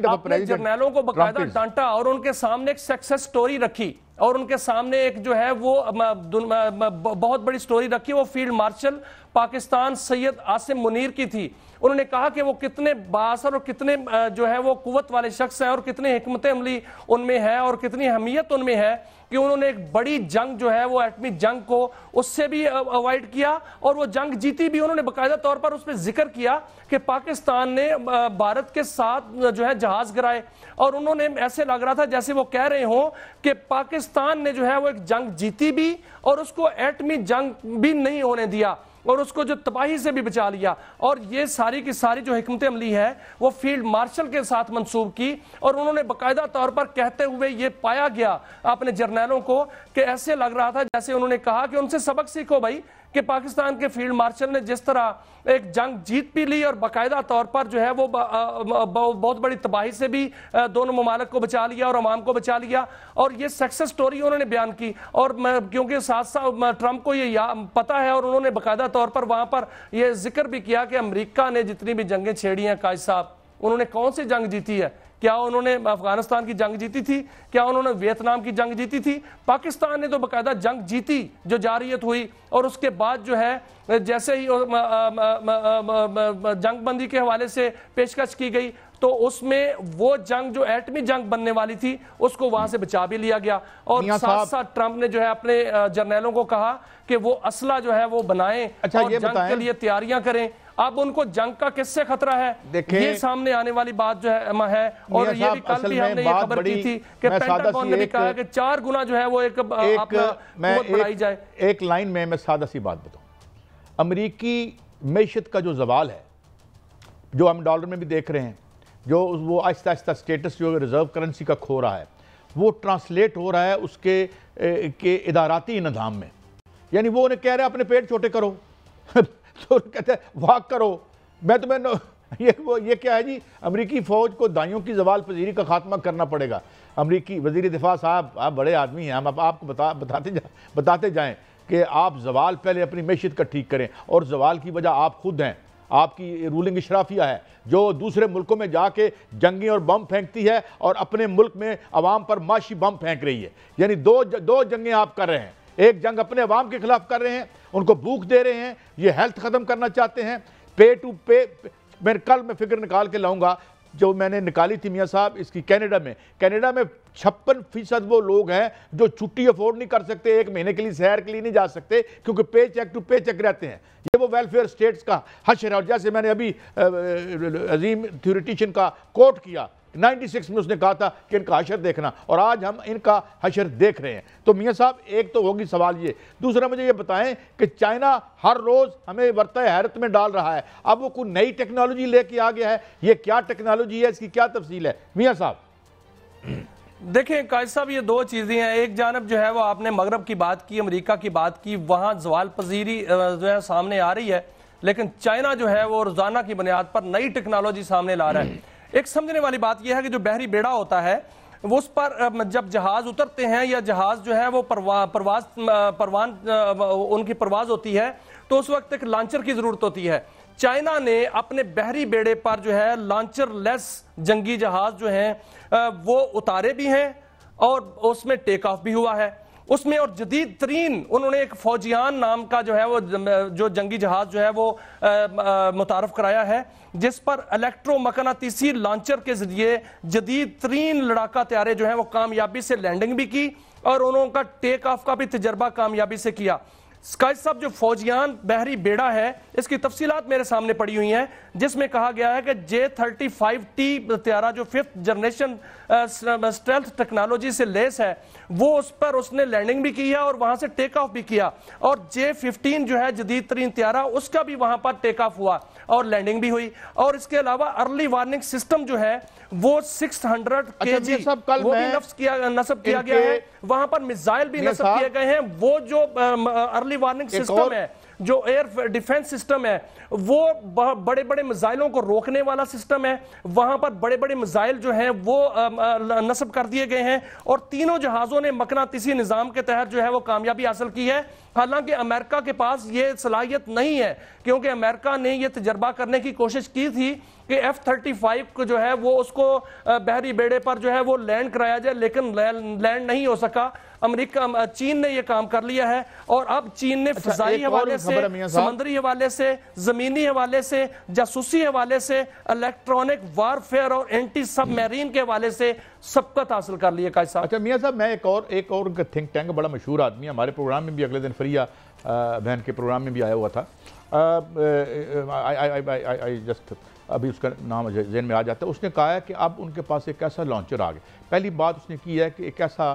اپنے جرنیلوں کو باقاعدہ ڈانٹا اور ان کے سامنے ایک سکسس سٹوری رکھی، اور ان کے سامنے ایک جو ہے وہ بہت بڑی سٹوری رکھی، وہ فیلڈ مارشل پاکستان سید عاصم منیر کی تھی۔ انہوں نے کہا کہ وہ کتنے بااثر اور کتنے جو ہے وہ قوت والے شخص ہیں، اور کتنے حکمت عملی ان میں ہے، اور کتنی اہمیت ان میں ہے کہ انہوں نے ایک بڑی جنگ جو ہے وہ ایٹمی جنگ کو اس سے بھی اوائڈ کیا، اور وہ جنگ جیتی بھی۔ انہوں نے باقاعدہ طور پر اس پہ ذکر کیا کہ پاکستان نے بھارت کے ساتھ جو ہے جہاز گرائے، اور انہوں نے ایسے لگ رہا تھا جیسے وہ کہہ رہے ہوں کہ پاکستان نے جو ہے وہ ایک جنگ جیتی بھی اور اس کو ایٹمی جنگ بھی نہیں ہونے دیا، اور اس کو جو تباہی سے بھی بچا لیا۔ اور یہ ساری کی ساری جو حکمت عملی ہے وہ فیلڈ مارشل کے ساتھ منسوب کی، اور انہوں نے باقاعدہ طور پر کہتے ہوئے یہ پایا گیا اپنے جرنیلوں کو کہ ایسے لگ رہا تھا جیسے انہوں نے کہا کہ ان سے سبق سیکھو بھائی، کہ پاکستان کے فیلڈ مارشل نے جس طرح ایک جنگ جیت بھی لی اور باقاعدہ طور پر جو ہے وہ بہت بڑی تباہی سے بھی دونوں ممالک کو بچا لیا اور عوام کو بچا لیا، اور یہ سکسس سٹوری انہوں نے بیان کی۔ اور کیونکہ ساتھ ساتھ ٹرمپ کو یہ پتہ ہے، اور انہوں نے باقاعدہ طور پر وہاں پر یہ ذکر بھی کیا کہ امریکہ نے جتنی بھی جنگیں چھیڑی ہیں قائد صاحب، انہوں نے کون سی جنگ جیتی ہے؟ کیا انہوں نے افغانستان کی جنگ جیتی تھی؟ کیا انہوں نے ویتنام کی جنگ جیتی تھی؟ پاکستان نے تو باقاعدہ جنگ جیتی جو جارحیت ہوئی، اور اس کے بعد جو ہے جیسے ہی جنگ بندی کے حوالے سے پیشکش کی گئی تو اس میں وہ جنگ جو ایٹمی جنگ بننے والی تھی اس کو وہاں سے بچا بھی لیا گیا، اور ساتھ ساتھ ٹرمپ نے جو ہے اپنے جرنیلوں کو کہا کہ وہ اسلحہ جو ہے وہ بنائیں اور جنگ کے لیے تیاریاں کریں۔ اب ان کو جنگ کا کس سے خطرہ ہے؟ یہ سامنے آنے والی بات جو ہے، اور یہ بھی کل بھی ہم نے یہ خبر کی تھی کہ پینٹاگون نے بھی کہا کہ 4 گنا جو ہے وہ ایک قوت بڑھائی جائے۔ ایک لائن میں سادہ سی بات بتاؤں، امریکی معیشت کا جو زوال ہے، جو ہم ڈالر میں بھی دیکھ رہے ہیں، جو وہ آہستہ آہستہ سٹیٹس جو ریزرو کرنسی کا کھو رہا ہے، وہ ٹرانسلیٹ ہو رہا ہے اس کے اداراتی نظام میں۔ یعنی وہ انہیں کہہ رہے ہیں اپنے پیٹ چھوٹے کرو، تو کہتے ہیں واک کرو۔ میں تمہیں یہ کیا ہے جی، امریکی فوج کو دائیوں کی زوال پذیری کا خاتمہ کرنا پڑے گا۔ امریکی وزیر دفاع صاحب، آپ بڑے آدمی ہیں، ہم آپ کو بتاتے جائیں کہ آپ زوال پہلے اپنی معیشت کا ٹھیک کریں، اور زوال کی وجہ آپ خود ہیں، آپ کی رولنگ اشرافیہ ہے جو دوسرے ملکوں میں جا کے جنگیں اور بم پھینکتی ہے اور اپنے ملک میں عوام پر معاشی بم پھینک رہی ہے۔ یعنی دو جنگیں آپ کر رہے ہیں، ایک جنگ اپنے عوام کے خلاف کر رہے ہیں، ان کو بھوک دے رہے ہیں، یہ ہیلتھ ختم کرنا چاہتے ہیں، پے ٹو پے۔ کل میں فگر نکال کے لاؤں گا جو میں نے نکالی تھی میاں صاحب اس کی کینیڈا میں 56% وہ لوگ ہیں جو چھٹی افورڈ نہیں کر سکتے, 1 مہینے کے لیے سیر کے لیے نہیں جا سکتے کیونکہ پے چیک ٹو پے چیک رہتے ہیں. یہ وہ ویلفیئر سٹیٹس کا حشر ہے. اور جیسے میں نے ابھی عظیم تھیوریٹیشن کا کوٹ کیا, 96 میں اس نے کہا تھا کہ ان کا حشر دیکھنا, اور آج ہم ان کا حشر دیکھ رہے ہیں. تو میاں صاحب ایک تو ہوگی سوال یہ. دوسرا مجھے یہ بتائیں کہ چائنا ہر روز ہمیں ورطۂ حیرت میں ڈال رہا ہے. اب وہ کوئی نئی ٹیکنالوجی لے کے آ گیا ہے, یہ کیا ٹیکنالوجی ہے, اس کی کیا تفصیل ہے میاں صاحب؟ دیکھیں قائد صاحب, یہ دو چیزیں ہیں. ایک جانب جو ہے وہ آپ نے مغرب کی بات کی, امریکہ کی بات کی, وہاں زوال پذیری جو ہے سامنے آ رہی ہے, لیکن چائنا جو ہے وہ روزانہ کی بنیاد پر نئی ٹیکنالوجی سامنے لا رہا ہے. ایک سمجھنے والی بات یہ ہے کہ جو بحری بیڑا ہوتا ہے وہ اس پر جب جہاز اترتے ہیں یا جہاز جو ہے وہ ان کی پرواز ہوتی ہے تو اس وقت ایک لانچر کی ضرورت ہوتی ہے. چائنا نے اپنے بحری بیڑے پر جو ہے لانچر لیس جنگی جہاز جو ہیں وہ اتارے بھی ہیں اور اس میں ٹیک آف بھی ہوا ہے اس میں. اور جدید ترین انہوں نے ایک فوجیان نام کا جو ہے وہ جو جنگی جہاز جو ہے وہ متعارف کرایا ہے, جس پر الیکٹرو مقناطیسی لانچر کے ذریعے جدید ترین لڑاکا طیارے جو ہیں وہ کامیابی سے لینڈنگ بھی کی اور انہوں کا ٹیک آف کا بھی تجربہ کامیابی سے کیا. اسکائی صاحب جو فوجیان بحری بیڑا ہے اس کی تفصیلات میرے سامنے پڑی ہوئی ہیں, جس میں کہا گیا ہے کہ J-35T طیارہ جو 5th جنریشن اسٹیلتھ ٹیکنالوجی سے لیس ہے وہ اس پر اس نے لینڈنگ بھی کی ہے اور وہاں سے ٹیک آف بھی کیا. اور J-15 جو ہے جدید ترین طیارہ اس کا بھی وہاں پر ٹیک آف ہوا اور لینڈنگ بھی ہوئی. اور اس کے علاوہ ارلی وارننگ سسٹم جو ہے وہ 600 kg وہ بھی نصب کیا گیا ہے. وہاں پر میزائل بھی نصب کیے گئے ہیں. وہ جو ارلی وارننگ سسٹم ہے, جو ایئر ڈیفنس سسٹم ہے, وہ بڑے بڑے میزائلوں کو روکنے والا سسٹم ہے. وہاں پر بڑے بڑے میزائل جو ہیں وہ نصب کر دیے گئے ہیں اور تینوں جہازوں نے مقناطیسی نظام کے تحت جو ہے وہ کامیابی حاصل کی ہے. حالانکہ امریکہ کے پاس یہ صلاحیت نہیں ہے, کیونکہ امریکہ نے یہ تجربہ کرنے کی کوشش کی تھی کہ F-35 کو جو ہے وہ اس کو بحری بیڑے پر جو ہے وہ لینڈ کرایا جائے, لیکن لینڈ نہیں ہو سکا. چین نے یہ کام کر لیا ہے اور اب چین نے فضائی حوالے سے, سمندری حوالے سے, زمینی حوالے سے, جاسوسی حوالے سے, الیکٹرانک وارفیئر اور اینٹی سب میرین کے حوالے سے سبقت حاصل کر لی ہے. قائد صاحب اچھا میاں صاحب, میں ایک اور تھنک ٹینک بڑا مشہور آدمی ہمارے پروگرام میں بھی اگلے دن فریہ بہن کے پروگرام میں بھی آیا ہوا تھا, ابھی اس کا نام ذہن میں آ جاتا ہے. اس نے کہا ہے کہ اب ان کے پاس ایک ایسا لانچر آ گیا. پہلی بات اس نے کی ہے کہ ایک ایسا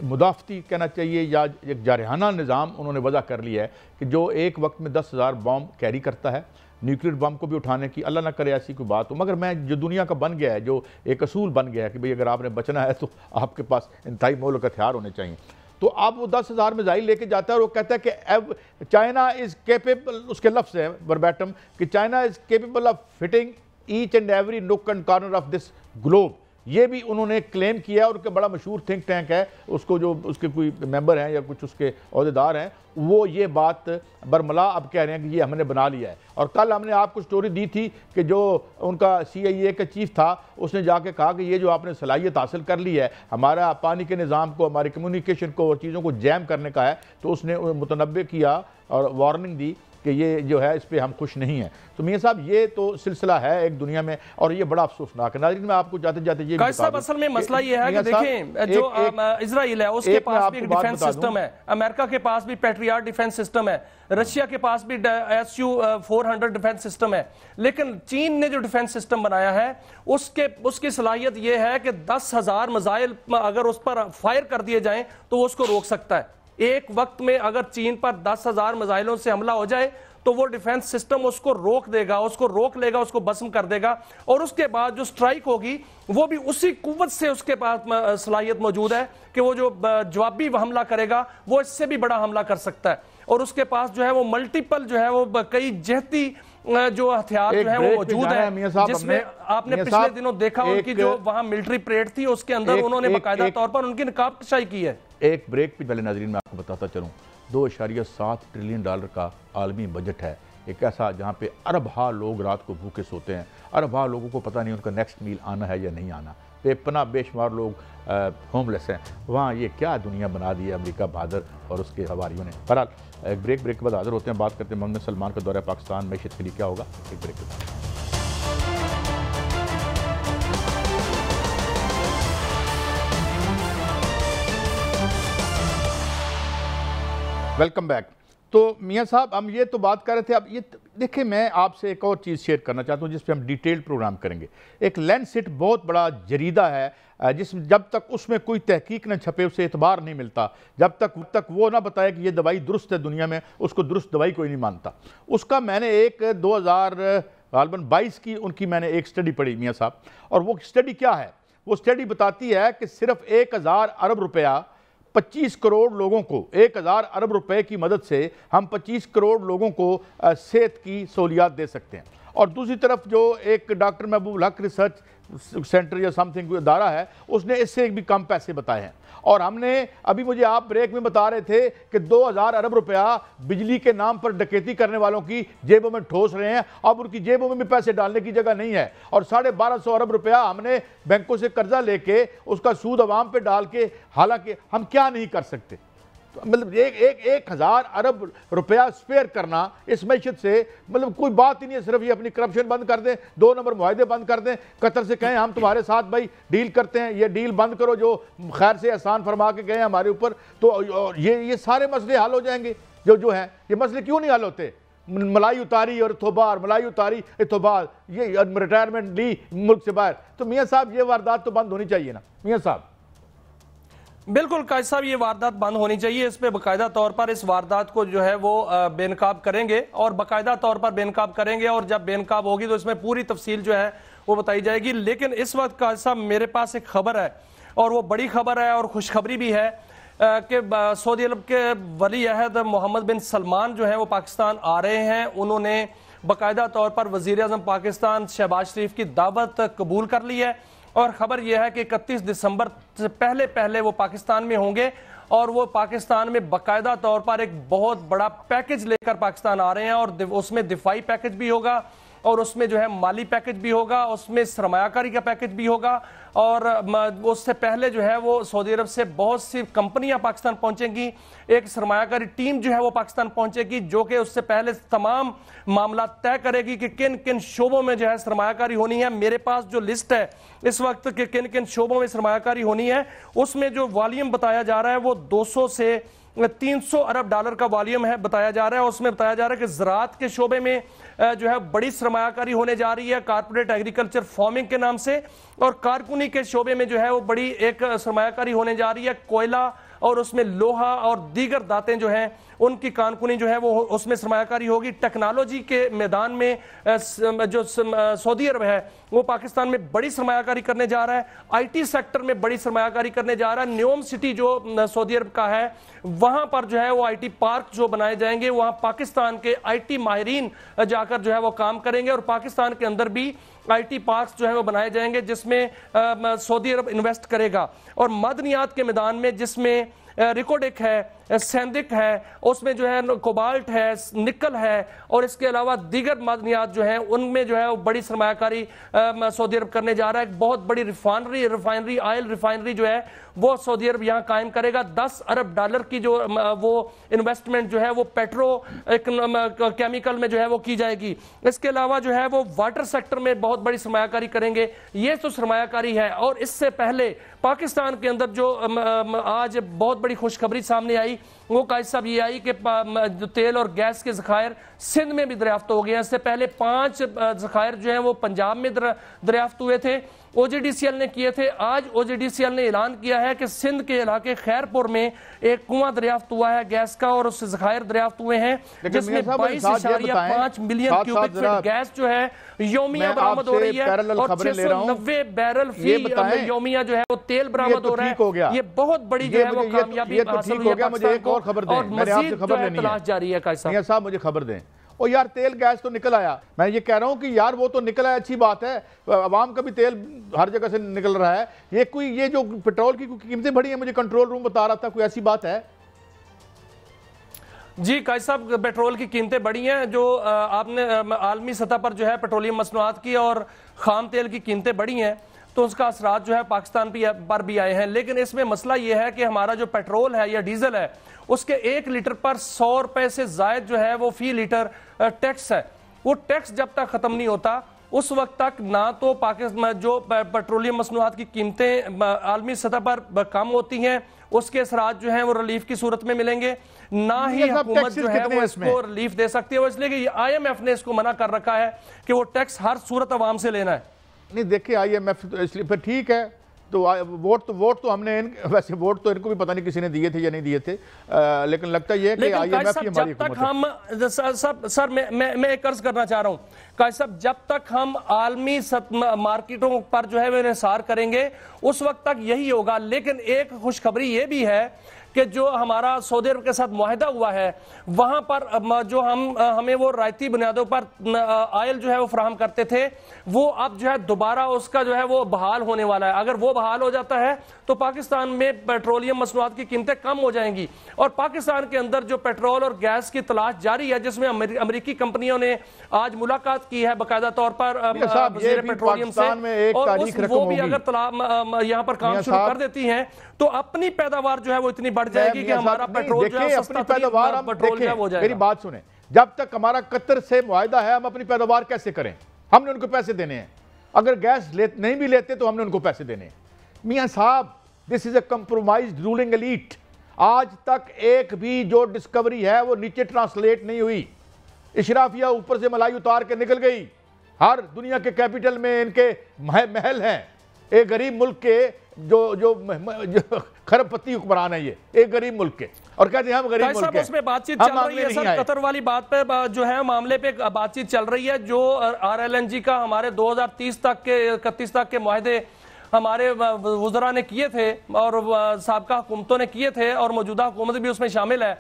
مدافعتی کہنا چاہیے یا ایک جارحانہ نظام انہوں نے وضع کر لیا ہے کہ جو ایک وقت میں 10,000 بام کیری کرتا ہے, نیوکلیر بم کو بھی اٹھانے کی, اللہ نہ کرے ایسی کوئی بات ہو. مگر میں جو دنیا کا بن گیا ہے, جو ایک اصول بن گیا ہے کہ بھئی اگر آپ نے بچنا ہے تو آپ کے پاس انتہائی مہلک ہتھیار ہونے چاہیے, تو آپ وہ 10,000 میزائل لے کے جاتا ہے اور وہ کہتا ہے کہ چائنا از کیپیبل, اس کے لفظ ہے وربیٹم, کہ China is capable of fitting each and every nook and corner of this globe. یہ بھی انہوں نے کلیم کیا, اور ان کا بڑا مشہور تھنک ٹینک ہے, اس کو جو اس کے کوئی ممبر ہیں یا کچھ اس کے عہدیدار ہیں وہ یہ بات برملا اب کہہ رہے ہیں کہ یہ ہم نے بنا لیا ہے. اور کل ہم نے آپ کو سٹوری دی تھی کہ جو ان کا CIA کا چیف تھا اس نے جا کے کہا کہ یہ جو آپ نے صلاحیت حاصل کر لی ہے ہمارا پانی کے نظام کو, ہماری کمیونیکیشن کو اور چیزوں کو جیم کرنے کا ہے, تو اس نے متنبع کیا اور وارننگ دی کہ یہ جو ہے اس پہ ہم خوش نہیں ہیں. تو میاں صاحب یہ تو سلسلہ ہے ایک دنیا میں اور یہ بڑا افسوسناک ہے. ناظرین میں آپ کو جاتے جاتے یہ قائد صاحب اصل میں مسئلہ یہ ہے کہ دیکھیں جو اسرائیل ہے اس کے پاس بھی ایک ڈیفنس سسٹم ہے, امریکہ کے پاس بھی پیٹریاٹ ڈیفنس سسٹم ہے, رشیا کے پاس بھی SU-400 ڈیفنس سسٹم ہے, لیکن چین نے جو ڈیفنس سسٹم بنایا ہے اس کی صلاحیت یہ ہے کہ 10,000 میزائل اگر اس پر فائر کر دیے جائیں تو وہ اس کو روک سکتا ہے. ایک وقت میں اگر چین پر 10,000 میزائلوں سے حملہ ہو جائے تو وہ ڈیفنس سسٹم اس کو روک دے گا, اس کو روک لے گا, اس کو بسم کر دے گا, اور اس کے بعد جو سٹرائک ہوگی وہ بھی اسی قوت سے اس کے پاس صلاحیت موجود ہے کہ وہ جو جوابی حملہ کرے گا وہ اس سے بھی بڑا حملہ کر سکتا ہے. اور اس کے پاس جو ہے وہ ملٹیپل جو ہے وہ کئی جہتی جو ہتھیار جو ہیں وہ موجود ہیں, جس میں آپ نے پچھلے دنوں دیکھا ان کی جو وہاں ملٹری پریڈ تھی اس کے اندر انہوں نے باقاعدہ طور پر ان کی نقاب کشائی کی ہے. ایک بریک پہ پہلے ناظرین میں آپ کو بتاتا چلوں, $2.7 ٹریلین کا عالمی بجٹ ہے, ایک ایسا جہاں پہ ارب ہا لوگ رات کو بھوکے سوتے ہیں, ارب ہا لوگوں کو پتہ نہیں ان کا نیکسٹ میل آنا ہے یا نہیں آنا, بے پناہ بے شمار لوگ ہوم لیس ہیں. وہاں یہ کیا دنیا بنا دی ہے امریکہ بہادر اور اس کے حواریوں نے. بہرحال ایک بریک کے بعد حاضر ہوتے ہیں, بات کرتے ہیں محمد سلمان کا دورہ پاکستان معیشت کے لیے کیا ہوگا. ایک بریک کے بعد. Welcome back. تو میاں صاحب ہم یہ تو بات کر رہے تھے, اب یہ دیکھیں میں آپ سے ایک اور چیز شیئر کرنا چاہتا ہوں جس پہ ہم ڈیٹیل پروگرام کریں گے. ایک لینسٹ بہت بڑا جریدہ ہے جب تک اس میں کوئی تحقیق نہ چھپے اسے اعتبار نہیں ملتا, جب تک وہ نہ بتائے کہ یہ دوائی درست ہے دنیا میں, اس کو درست دوائی کوئی نہیں مانتا. اس کا میں نے ایک 2022 کی ان کی میں نے ایک سٹڈی پڑھی میاں صاحب, اور وہ سٹڈی کیا ہے؟ وہ سٹڈی بتاتی ہے کہ صرف 1000 ارب روپیہ 25 کروڑ لوگوں کو, 1000 ارب روپے کی مدد سے ہم 25 کروڑ لوگوں کو صحت کی سہولیات دے سکتے ہیں. اور دوسری طرف جو ایک ڈاکٹر محبوب الحق ریسرچ سینٹر یا سم تھنگ ادارہ ہے, اس نے اس سے بھی کم پیسے بتائے ہیں. اور ہم نے ابھی مجھے آپ بریک میں بتا رہے تھے کہ 2000 ارب روپیہ بجلی کے نام پر ڈکیتی کرنے والوں کی جیبوں میں ٹھوس رہے ہیں. اب ان کی جیبوں میں بھی پیسے ڈالنے کی جگہ نہیں ہے, اور 1250 ارب روپیہ ہم نے بینکوں سے قرضہ لے کے اس کا سود عوام پہ ڈال کے, حالانکہ ہم کیا نہیں کر سکتے. مطلب 1000 ارب روپیہ سپیئر کرنا اس معیشت سے مطلب کوئی بات ہی نہیں ہے. صرف یہ اپنی کرپشن بند کر دیں, 2 نمبر معاہدے بند کر دیں, قطر سے کہیں ہم تمہارے ساتھ بھائی ڈیل کرتے ہیں, یہ ڈیل بند کرو جو خیر سے احسان فرما کے گئے ہیں ہمارے اوپر, تو یہ سارے مسئلے حل ہو جائیں گے جو ہیں. یہ مسئلے کیوں نہیں حل ہوتے؟ ملائی اتاری اور اتھوبار, ملائی اتاری اتھوبار, یہ ریٹائرمنٹ لی ملک سے باہر. تو میاں صاحب یہ واردات تو بند ہونی چاہیے نا میاں صاحب. بالکل قائد صاحب, یہ واردات بند ہونی چاہیے. اس پہ باقاعدہ طور پر اس واردات کو جو ہے وہ بے نقاب کریں گے, اور باقاعدہ طور پر بے نقاب کریں گے, اور جب بے نقاب ہوگی تو اس میں پوری تفصیل جو ہے وہ بتائی جائے گی. لیکن اس وقت قائد صاحب میرے پاس ایک خبر ہے, اور وہ بڑی خبر ہے اور خوشخبری بھی ہے کہ سعودی عرب کے ولی عہد محمد بن سلمان جو ہیں وہ پاکستان آ رہے ہیں. انہوں نے باقاعدہ طور پر وزیر اعظم پاکستان شہباز شریف کی دعوت قبول کر لی ہے, اور خبر یہ ہے کہ 31 دسمبر سے پہلے وہ پاکستان میں ہوں گے, اور وہ پاکستان میں باقاعدہ طور پر ایک بہت بڑا پیکج لے کر پاکستان آ رہے ہیں, اور اس میں دفاعی پیکج بھی ہوگا, اور اس میں جو ہے مالی پیکج بھی ہوگا, اس میں سرمایہ کاری کا پیکج بھی ہوگا. اور اس سے پہلے جو ہے وہ سعودی عرب سے بہت سی کمپنیاں پاکستان پہنچیں گی, ایک سرمایہ کاری ٹیم جو ہے وہ پاکستان پہنچے گی, جو کہ اس سے پہلے تمام معاملات طے کرے گی کہ کن کن شعبوں میں جو ہے سرمایہ کاری ہونی ہے. میرے پاس جو لسٹ ہے اس وقت کہ کن کن شعبوں میں سرمایہ کاری ہونی ہے, اس میں جو والیوم بتایا جا رہا ہے وہ 200 سے 300 ارب ڈالر کا والیوم ہے بتایا جا رہا ہے. اس میں بتایا جا رہا ہے کہ زراعت کے شعبے میں جو ہے بڑی سرمایہ کاری ہونے جا رہی ہے کارپوریٹ ایگریکلچر فارمنگ کے نام سے, اور کارکنی کے شعبے میں جو ہے وہ بڑی ایک سرمایہ کاری ہونے جا رہی ہے. کوئلہ اور اس میں لوہا اور دیگر دھاتیں جو ہیں ان کی کانکنی جو ہے وہ اس میں سرمایہ کاری ہوگی. ٹیکنالوجی کے میدان میں جو سعودی عرب ہے وہ پاکستان میں بڑی سرمایہ کاری کرنے جا رہا ہے. آئی ٹی سیکٹر میں بڑی سرمایہ کاری کرنے جا رہا ہے. نیوم سٹی جو سعودی عرب کا ہے وہاں پر جو ہے وہ آئی ٹی پارک جو بنائے جائیں گے, وہاں پاکستان کے آئی ٹی ماہرین جا کر جو ہے وہ کام کریں گے, اور پاکستان کے اندر بھی آئی ٹی پارکس جو ہے وہ بنائے جائیں گے جس میں سعودی عرب انویسٹ کرے گا. اور معدنیات کے میدان میں جس میں ریکوڈک ہے, سینڈک ہے, اس میں جو ہے کوبالٹ ہے, نکل ہے, اور اس کے علاوہ دیگر معدنیات جو ہیں ان میں جو ہے وہ بڑی سرمایہ کاری سعودی عرب کرنے جا رہا ہے. ایک بہت بڑی ریفائنری آئل ریفائنری جو ہے وہ سعودی عرب یہاں قائم کرے گا. 10 ارب ڈالر کی جو وہ انویسٹمنٹ جو ہے وہ پیٹرو کیمیکل میں جو ہے وہ کی جائے گی. اس کے علاوہ جو ہے وہ واٹر سیکٹر میں بہت بڑی سرمایہ کاری کریں گے. یہ تو سرمایہ کاری ہے. اور اس سے پہلے پاکستان کے اندر جو آج بہت بڑی خوشخبری سامنے آئی وہ قائد صاحب یہ آئی کہ تیل اور گیس کے ذخائر سندھ میں بھی دریافت ہو گئے ہیں. اس سے پہلے 5 ذخائر جو ہیں وہ پنجاب میں دریافت ہوئے تھے, او جی ڈی سی ایل نے کیے تھے. آج او جی ڈی سی ایل نے اعلان کیا ہے کہ سندھ کے علاقے خیرپور میں ایک کنواں دریافت ہوا ہے گیس کا, اور اس سے ذخائر دریافت ہوئے ہیں جس میں 22.5 ملین کیوبک فٹ گیس جو ہے یومیہ برآمد ہو رہی ہے, اور 690 بیرل فی یومیہ جو ہے وہ تیل برآمد ہو رہا ہے. یہ بہت بڑی جو ہے وہ کامیابی حاصل ہوئی ہے پاکستان کو, اور مزید جو ہے تلاش جاری ہے. میاں صاحب مجھے خبر دیں. اور یار تیل گیس تو نکل آیا, میں یہ کہہ رہا ہوں کہ یار وہ تو نکل آیا, اچھی بات ہے, عوام کا بھی تیل ہر جگہ سے نکل رہا ہے. یہ جو پیٹرول کی قیمتیں بڑھی ہیں, مجھے کنٹرول روم بتا رہا تھا, کوئی ایسی بات ہے؟ جی قائد صاحب بھی کی قیمتیں بڑھی ہیں, جو آپ نے عالمی سطح پر جو ہے پیٹرولیم مصنوعات کی اور خام تیل کی قیمتیں بڑھی ہیں, تو اس کا اثرات جو ہے پاکستان پر بھی آئے ہیں. لیکن اس میں مسئلہ یہ ہے کہ ہمارا جو پیٹرول ہے یا ڈیزل ہے اس کے 1 لیٹر پر 100 روپے سے زائد جو ہے وہ فی لیٹر ٹیکس ہے. وہ ٹیکس جب تک ختم نہیں ہوتا اس وقت تک نہ تو پاکستان جو پیٹرولیم مصنوعات کی قیمتیں عالمی سطح پر کم ہوتی ہیں، اس کے اثرات جو ہیں وہ ریلیف کی صورت میں ملیں گے، نہ ہی حکومت جو ہے وہ اس کو ریلیف دے سکتی ہے، وہ اس لیے کہ آئی ایم ایف نے اس کو منع کر رکھا ہے کہ وہ ٹیکس ہر صورت عوام سے لینا ہے۔ نہیں دیکھیں آئی ایم ایف اس لیے پھر ٹھیک ہے، تو ووٹ تو ہم نے ویسے ووٹ تو ان کو بھی پتہ نہیں کسی نے دیے تھے یا نہیں دیے تھے، لیکن لگتا یہ کہ آئی ایم ایف کی ہماری حکومت ہے۔ سر میں ایک عرض کرنا چاہ رہا ہوں قائد صاحب، جب تک ہم عالمی مارکیٹوں پر جو ہے وہ انحصار کریں گے اس وقت تک یہی ہوگا، لیکن ایک خوشخبری یہ بھی ہے کہ جو ہمارا سعودی عرب کے ساتھ معاہدہ ہوا ہے وہاں پر جو ہمیں وہ رائتی بنیادوں پر آئل جو ہے وہ فراہم کرتے تھے، وہ اب جو ہے دوبارہ اس کا جو ہے وہ بحال ہونے والا ہے۔ اگر وہ بحال ہو جاتا ہے تو پاکستان میں پیٹرولیم مصنوعات کی قیمتیں کم ہو جائیں گی، اور پاکستان کے اندر جو پیٹرول اور گیس کی تلاش جاری ہے، جس میں امریکی کمپنیوں نے آج ملاقات کی ہے باقاعدہ طور پر وزیر پیٹرولیم سے، اور وہ بھی اگر یہاں پر کام شروع کر دیتی ہیں تو اپنی پیداوار جو ہے وہ اتنی بڑھ جائے گی کہ ہمارا پیٹرول جو ہے سستا ترین پیٹرول جو ہے وہ جائے گا۔ میری بات سنیں، جب تک ہمارا قطر سے معاہدہ ہے ہم اپنی پیداوار کیسے کریں؟ ہم نے ان کو پیسے دینے ہیں، اگر گیس نہیں بھی لیتے تو ہم نے ان کو پیسے دینے ہیں۔ میاں صاحب، دس از اے کمپرومائزڈ رولنگ ایلیٹ۔ آج تک ایک بھی جو ڈسکوری ہے وہ نیچے ٹرانسلیٹ نہیں ہوئی، اشرافیہ اوپر سے ملائی اتار کے نکل گئی، ہر دنیا کے کیپٹل میں ان کے محل ہیں۔ ایک غریب ملک کے جو خرب پتی حکمران ہے، یہ ایک غریب ملک کے، اور کہتے ہیں ہم غریب ملک ہیں۔ اس میں بات چیت چل رہی ہے سر، قطر والی بات پہ جو ہے معاملے پہ بات چیت چل رہی ہے، جو RLNG کا ہمارے 2030 تک کے 31 تک کے معاہدے ہمارے وزراء نے کیے تھے اور سابقہ حکومتوں نے کیے تھے، اور موجودہ حکومت بھی اس میں شامل ہے،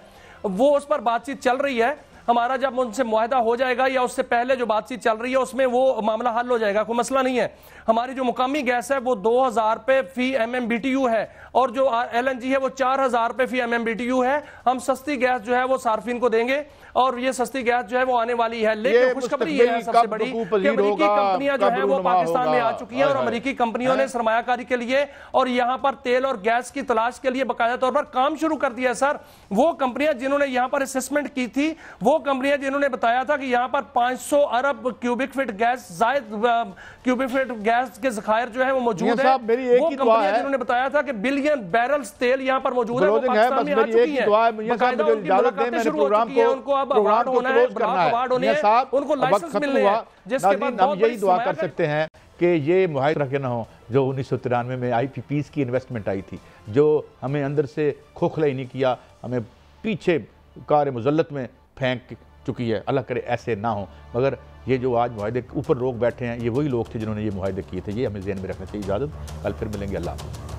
وہ اس پر بات چیت چل رہی ہے۔ ہمارا جب ان سے معاہدہ ہو جائے گا یا اس سے پہلے جو بات چیت چل رہی ہے اس میں وہ معاملہ حل ہو جائے گا، کوئی مسئلہ نہیں ہے۔ ہماری جو مقامی گیس ہے وہ 2000 پہ فی MMBTU ہے، اور جو LNG ہے وہ 4000 پہ فی MMBTU ہے۔ ہم سستی گیس جو ہے وہ صارفین کو دیں گے، اور یہ سستی گیس جو ہے وہ آنے والی ہے، لیکن خوشخبری یہ ہے سب سے بڑی کہ امریکی کمپنیاں جو ہیں وہ پاکستان میں آ چکی ہیں، اور امریکی کمپنیوں نے سرمایہ کاری کے لیے اور یہاں پر تیل اور گیس کی تلاش کے لیے باقاعدہ طور پر کام شروع کر دیا ہے۔ سر، وہ کمپنیاں جنہوں نے یہاں پر اسسمنٹ کی تھی، وہ کمپنیاں جنہوں نے بتایا تھا کہ یہاں پر 500 ارب کیوبک فٹ گیس زائد کیوبک فٹ گیس کے ذخائر جو ہیں وہ موجود ہیں، وہ کمپنیاں جنہوں نے بتایا تھا کہ بلین بیرلز تیل یہاں پر موجود ہے، وہ پاکستان میں آ چکی ہیں، باقاعدہ ان کی ملاقاتیں شروع ہو چکی ہیں، ان کو اب اوارڈ ہونا ہے، بلاک اوارڈ ہونے ہیں، ان کو لائسنس ملنے ہیں، جس کے بعد ہم یہی دعا کر سکتے ہیں کہ یہ معاہدہ رکھے نہ ہو جو 1993 میں IPPs کی انویسٹمنٹ آئی تھی، جو ہمیں اندر سے کھوکھلا ہی نہیں کیا، ہمیں پیچھے کار مذلت میں پھینک چکی ہے۔ اللہ کرے ایسے نہ ہوں، مگر یہ جو آج معاہدے اوپر لوگ بیٹھے ہیں یہ وہی لوگ تھے جنہوں نے یہ معاہدے کیے تھے، یہ ہمیں ذہن میں رکھنا چاہیے۔ اجازت، کل پھر ملیں گے، اللہ حافظ۔